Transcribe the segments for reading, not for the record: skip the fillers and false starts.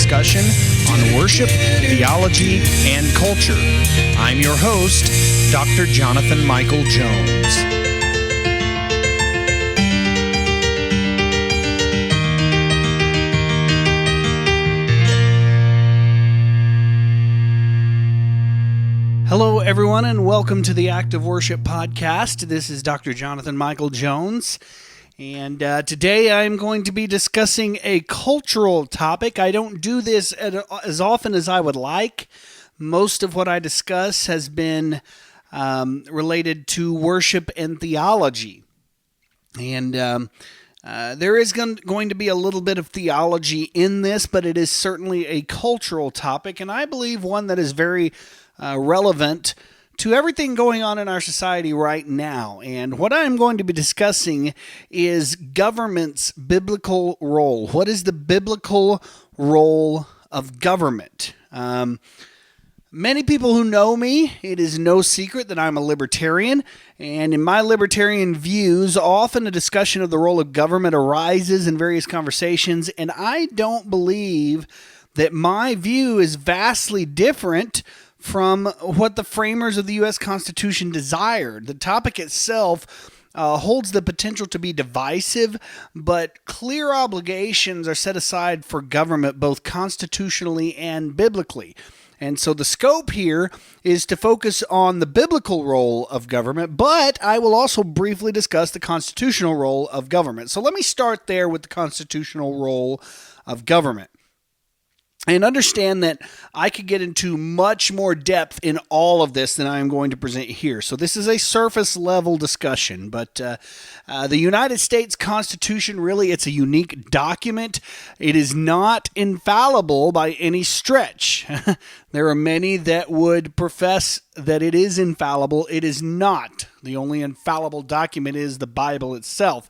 discussion on worship, theology, and culture. I'm your host, Dr. Jonathan Michael Jones. Hello, everyone, and welcome to the Act of Worship podcast. This is Dr. Jonathan Michael Jones, and today I'm going to be discussing a cultural topic. I don't do this as often as I would like. Most of what I discuss has been related to worship and theology, and there is going to be a little bit of theology in this, but it is certainly a cultural topic, and I believe one that is very relevant to everything going on in our society right now. And what I'm going to be discussing is government's biblical role. What is the biblical role of government? Many people who know me, it is no secret that I'm a libertarian, and in my libertarian views, often a discussion of the role of government arises in various conversations, and I don't believe that my view is vastly different from what the framers of the U.S. Constitution desired. The topic itself holds the potential to be divisive, but clear obligations are set aside for government both constitutionally and biblically. And so the scope here is to focus on the biblical role of government, but I will also briefly discuss the constitutional role of government. So let me start there with the constitutional role of government. And understand that I could get into much more depth in all of this than I am going to present here. So this is a surface level discussion, but the United States Constitution, really, it's a unique document. It is not infallible by any stretch. There are many that would profess that it is infallible. It is not. The only infallible document is the Bible itself.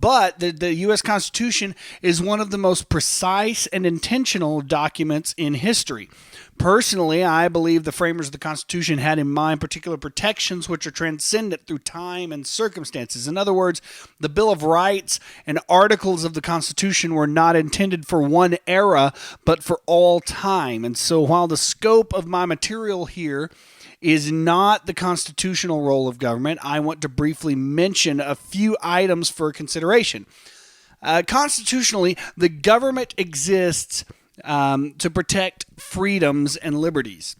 But the U.S. Constitution is one of the most precise and intentional documents in history. Personally, I believe the framers of the Constitution had in mind particular protections which are transcendent through time and circumstances. In other words, the Bill of Rights and articles of the Constitution were not intended for one era, but for all time. And so while the scope of my material here is not the constitutional role of government, I want to briefly mention a few items for consideration. Constitutionally, the government exists to protect freedoms and liberties.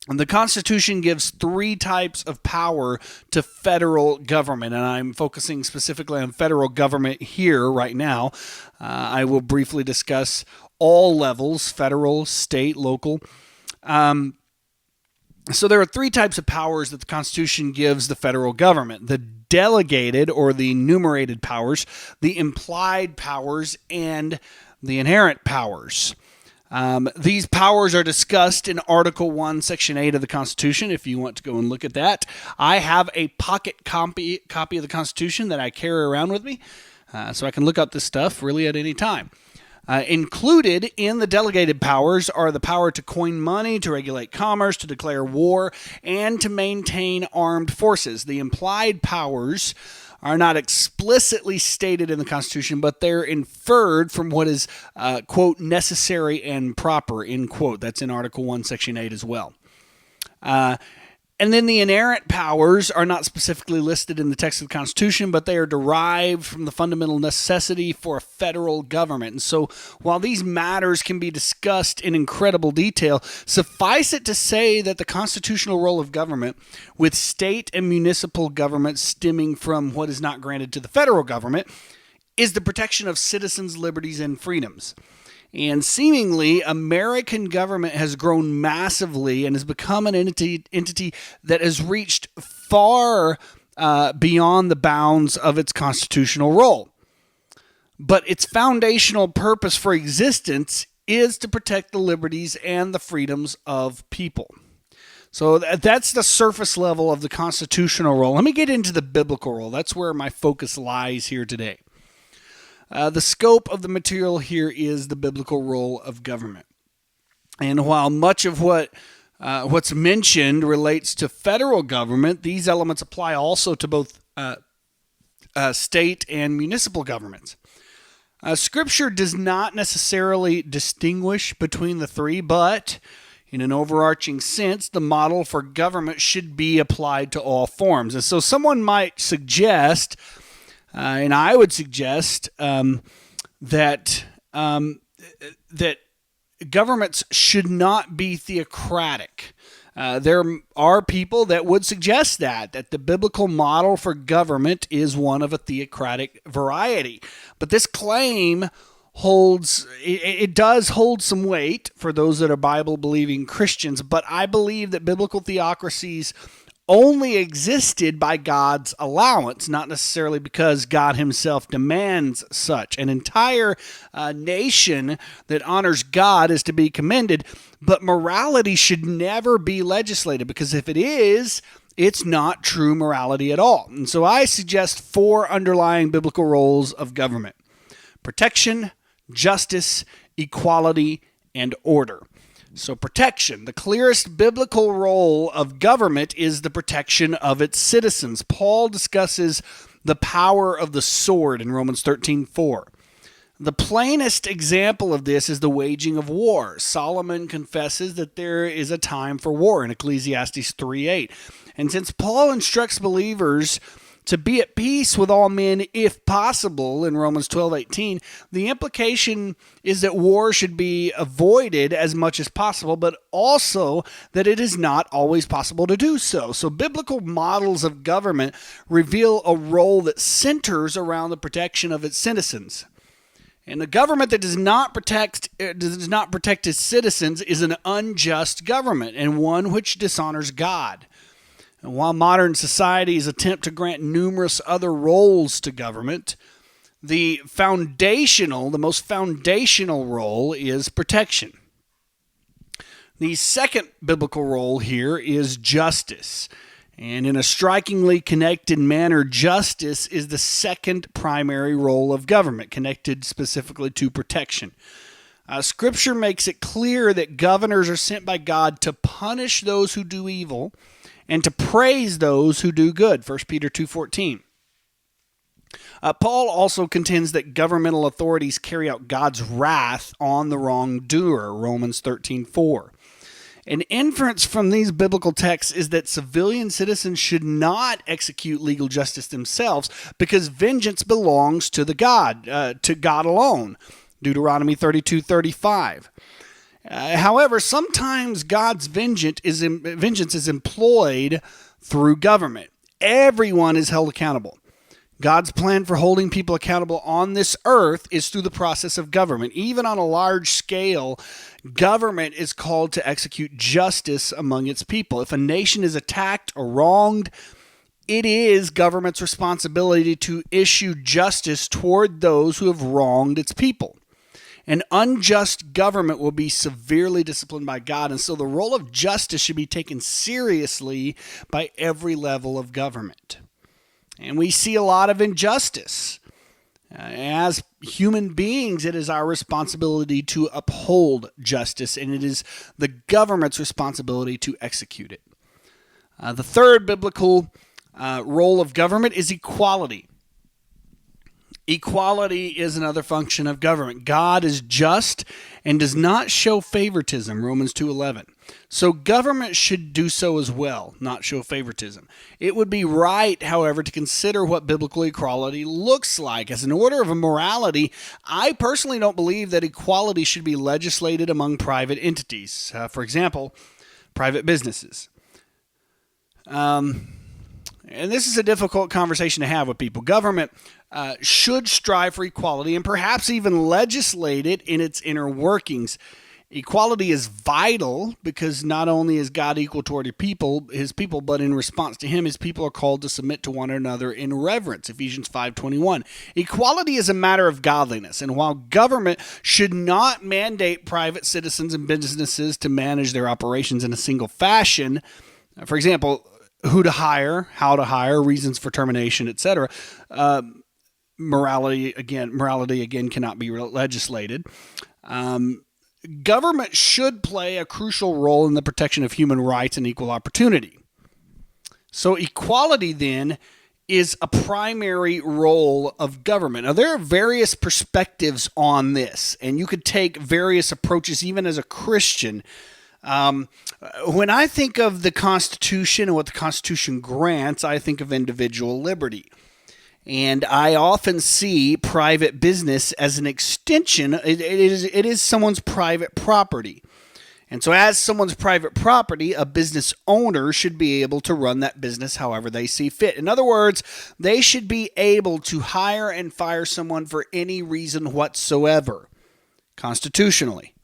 And the Constitution gives three types of power to federal government, and I'm focusing specifically on federal government here right now. I will briefly discuss all levels: federal, state, local. So there are three types of powers that the Constitution gives the federal government: the delegated or the enumerated powers, the implied powers, and the inherent powers. These powers are discussed in Article 1, Section 8 of the Constitution, if you want to go and look at that. I have a pocket copy of the Constitution that I carry around with me, so I can look up this stuff really at any time. Included in the delegated powers are the power to coin money, to regulate commerce, to declare war, and to maintain armed forces. The implied powers are not explicitly stated in the Constitution, but they're inferred from what is, quote, necessary and proper, end quote. That's in Article 1, Section 8 as well. And then the inerrant powers are not specifically listed in the text of the Constitution, but they are derived from the fundamental necessity for a federal government. And so while these matters can be discussed in incredible detail, suffice it to say that the constitutional role of government, with state and municipal governments stemming from what is not granted to the federal government, is the protection of citizens' liberties and freedoms. And seemingly, American government has grown massively and has become an entity that has reached far beyond the bounds of its constitutional role. But its foundational purpose for existence is to protect the liberties and the freedoms of people. So that's the surface level of the constitutional role. Let me get into the biblical role. That's where my focus lies here today. The scope of the material here is the biblical role of government. And while much of what's mentioned relates to federal government, these elements apply also to both state and municipal governments. Scripture does not necessarily distinguish between the three, but in an overarching sense, the model for government should be applied to all forms. And so someone might suggest, and I would suggest, that governments should not be theocratic. There are people that would suggest that the biblical model for government is one of a theocratic variety. But this claim it does hold some weight for those that are Bible-believing Christians, but I believe that biblical theocracies only existed by God's allowance, not necessarily because God himself demands such. An entire nation that honors God is to be commended, but morality should never be legislated, because if it is, it's not true morality at all. And so I suggest 4 underlying biblical roles of government: protection, justice, equality, and order. So protection. The clearest biblical role of government is the protection of its citizens. Paul discusses the power of the sword in Romans 13:4. The plainest example of this is the waging of war. Solomon confesses that there is a time for war in Ecclesiastes 3:8. And since Paul instructs believers to be at peace with all men if possible in Romans 12:18, the implication is that war should be avoided as much as possible, but also that it is not always possible to do so. So biblical models of government reveal a role that centers around the protection of its citizens. And a government that does not protect its citizens is an unjust government, and one which dishonors God. And while modern societies attempt to grant numerous other roles to government, the most foundational role is protection. The second biblical role here is justice. And in a strikingly connected manner, justice is the second primary role of government, connected specifically to protection. Scripture makes it clear that governors are sent by God to punish those who do evil and to praise those who do good, 1 Peter 2:14. Paul also contends that governmental authorities carry out God's wrath on the wrongdoer, Romans 13:4. An inference from these biblical texts is that civilian citizens should not execute legal justice themselves, because vengeance belongs to God alone, Deuteronomy 32:35. However, sometimes God's vengeance is employed through government. Everyone is held accountable. God's plan for holding people accountable on this earth is through the process of government. Even on a large scale, government is called to execute justice among its people. If a nation is attacked or wronged, it is government's responsibility to issue justice toward those who have wronged its people. An unjust government will be severely disciplined by God, and so the role of justice should be taken seriously by every level of government. And we see a lot of injustice. As human beings, it is our responsibility to uphold justice, and it is the government's responsibility to execute it. The third biblical role of government is equality. Equality is another function of government. God is just and does not show favoritism, Romans 2:11. So government should do so as well, not show favoritism. It would be right, however, to consider what biblical equality looks like. As an order of morality, I personally don't believe that equality should be legislated among private entities. For example, private businesses. And this is a difficult conversation to have with people. Government should strive for equality and perhaps even legislate it in its inner workings. Equality is vital because not only is God equal toward his people, but in response to him, his people are called to submit to one another in reverence, Ephesians 5:21. Equality is a matter of godliness, and while government should not mandate private citizens and businesses to manage their operations in a single fashion, for example, who to hire, how to hire, reasons for termination, etc., morality again cannot be legislated. Government should play a crucial role in the protection of human rights and equal opportunity. So equality then is a primary role of government. Now, there are various perspectives on this, and you could take various approaches even as a Christian. When I think of the Constitution and what the Constitution grants, I think of individual liberty. And I often see private business as an extension. It is someone's private property. And so as someone's private property, a business owner should be able to run that business however they see fit. In other words, they should be able to hire and fire someone for any reason whatsoever, constitutionally.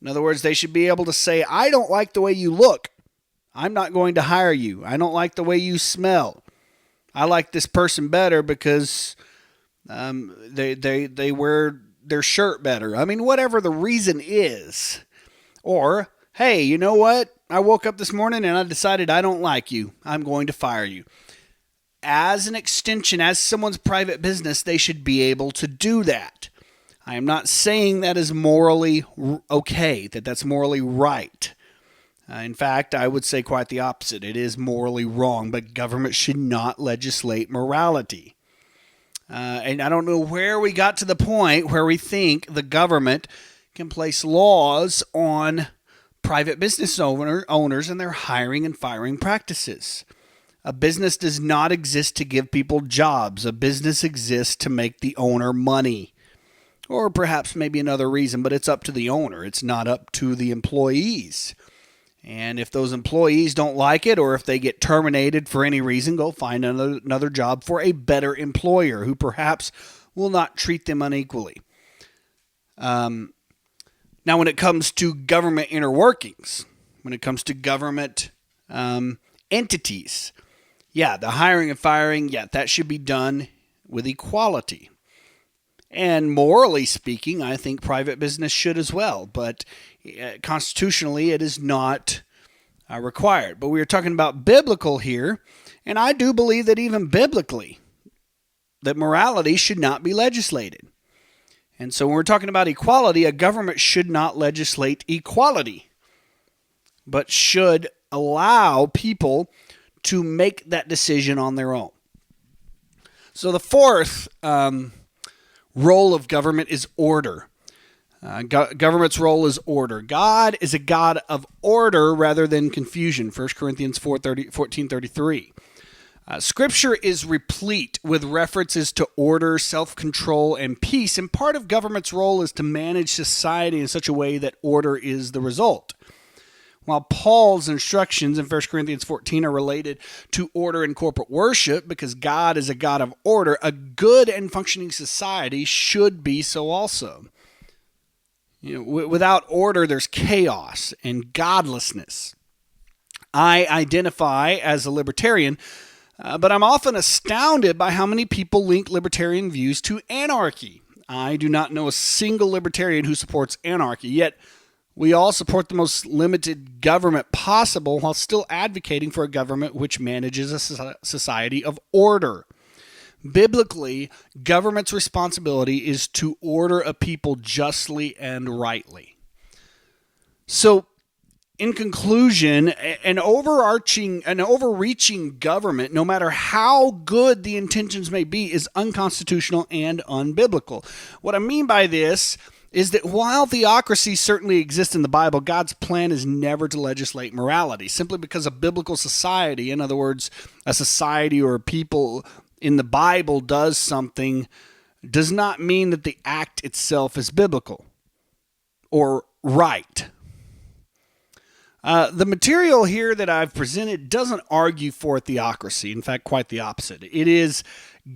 In other words, they should be able to say, I don't like the way you look. I'm not going to hire you. I don't like the way you smell. I like this person better because they wear their shirt better. I mean, whatever the reason is. Or, hey, you know what? I woke up this morning and I decided I don't like you. I'm going to fire you. As an extension, as someone's private business, they should be able to do that. I am not saying that is morally okay, that that's morally right. In fact, I would say quite the opposite. It is morally wrong, but government should not legislate morality. And I don't know where we got to the point where we think the government can place laws on private business owners and their hiring and firing practices. A business does not exist to give people jobs. A business exists to make the owner money. Or perhaps maybe another reason, but it's up to the owner. It's not up to the employees. And if those employees don't like it, or if they get terminated for any reason, go find another job for a better employer who perhaps will not treat them unequally. Now, when it comes to government inner workings, when it comes to government entities, the hiring and firing, that should be done with equality. And morally speaking, I think private business should as well. But constitutionally, it is not required. But we are talking about biblical here. And I do believe that even biblically, that morality should not be legislated. And so when we're talking about equality, a government should not legislate equality, but should allow people to make that decision on their own. So the fourth role of government is order. Government's role is order. God is a God of order rather than confusion. 1 Corinthians 14:33. Scripture is replete with references to order, self-control, and peace, and part of government's role is to manage society in such a way that order is the result. While Paul's instructions in 1 Corinthians 14 are related to order in corporate worship, because God is a God of order, a good and functioning society should be so also. Without order, there's chaos and godlessness. I identify as a libertarian, but I'm often astounded by how many people link libertarian views to anarchy. I do not know a single libertarian who supports anarchy, yet we all support the most limited government possible while still advocating for a government which manages a society of order. Biblically, government's responsibility is to order a people justly and rightly. So, in conclusion, an overreaching government, no matter how good the intentions may be, is unconstitutional and unbiblical. What I mean by this is that while theocracy certainly exists in the Bible, God's plan is never to legislate morality. Simply because a biblical society, in other words, a society or a people in the Bible does something, does not mean that the act itself is biblical or right. The material here that I've presented doesn't argue for theocracy. In fact, quite the opposite. It is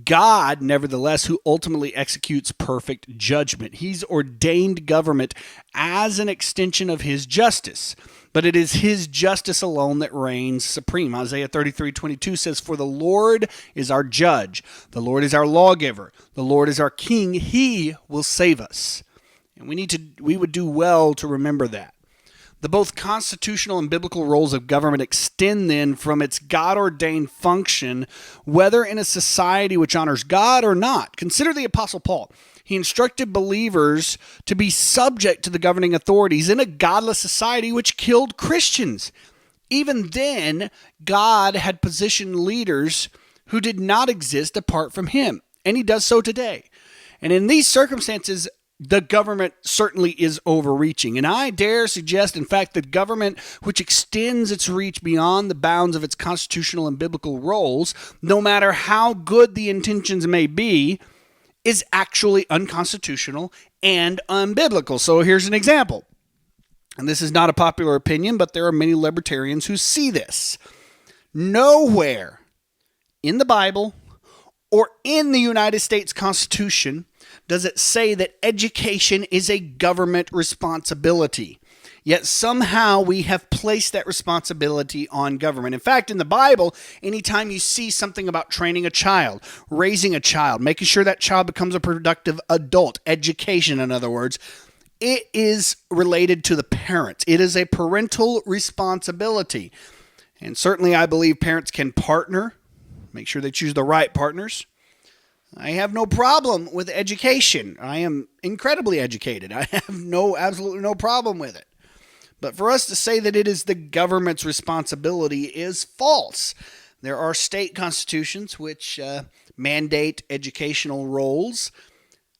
God, nevertheless, who ultimately executes perfect judgment. He's ordained government as an extension of his justice, but it is his justice alone that reigns supreme. Isaiah 33:22 says, "For the Lord is our judge, the Lord is our lawgiver, the Lord is our king, he will save us." And we would do well to remember that. The both constitutional and biblical roles of government extend then from its God-ordained function, whether in a society which honors God or not. Consider the Apostle Paul. He instructed believers to be subject to the governing authorities in a godless society which killed Christians. Even then, God had positioned leaders who did not exist apart from him, and he does so today. And in these circumstances, the government certainly is overreaching. And I dare suggest, in fact, that government which extends its reach beyond the bounds of its constitutional and biblical roles, no matter how good the intentions may be, is actually unconstitutional and unbiblical. So here's an example. And this is not a popular opinion, but there are many libertarians who see this. Nowhere in the Bible or in the United States Constitution does it say that education is a government responsibility. Yet somehow we have placed that responsibility on government. In fact, in the Bible, anytime you see something about training a child, raising a child, making sure that child becomes a productive adult, education, in other words, it is related to the parents. It is a parental responsibility. And certainly I believe parents can partner, make sure they choose the right partners. I have no problem with education. I am incredibly educated. I have absolutely no problem with it. But for us to say that it is the government's responsibility is false. There are state constitutions which mandate educational roles,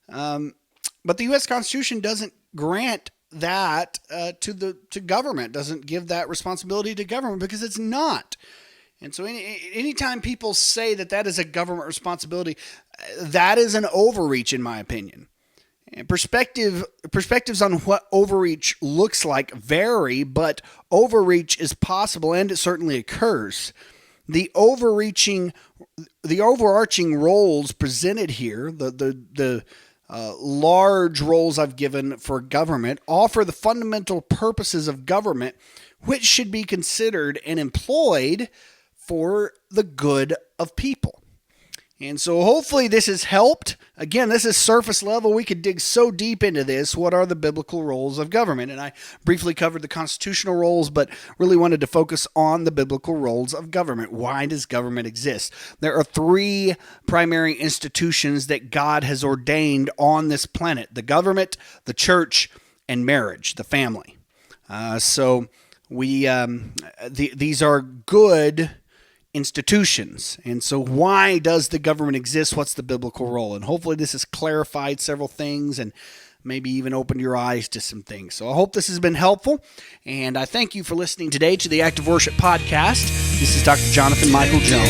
but the U.S. Constitution doesn't grant that to government, doesn't give that responsibility to government because it's not. And so anytime people say that is a government responsibility, that is an overreach in my opinion. And perspectives on what overreach looks like vary, but overreach is possible and it certainly occurs. The overarching roles presented here, the large roles I've given for government, offer the fundamental purposes of government, which should be considered and employed for the good of people. And so hopefully this has helped. Again, this is surface level. We could dig so deep into this. What are the biblical roles of government? And I briefly covered the constitutional roles, but really wanted to focus on the biblical roles of government. Why does government exist? There are three primary institutions that God has ordained on this planet: the government, the church, and marriage, the family. These are good institutions. And so why does the government exist? What's the biblical role? And hopefully this has clarified several things and maybe even opened your eyes to some things. So I hope this has been helpful. And I thank you for listening today to the Active Worship Podcast. This is Dr. Jonathan Michael Jones.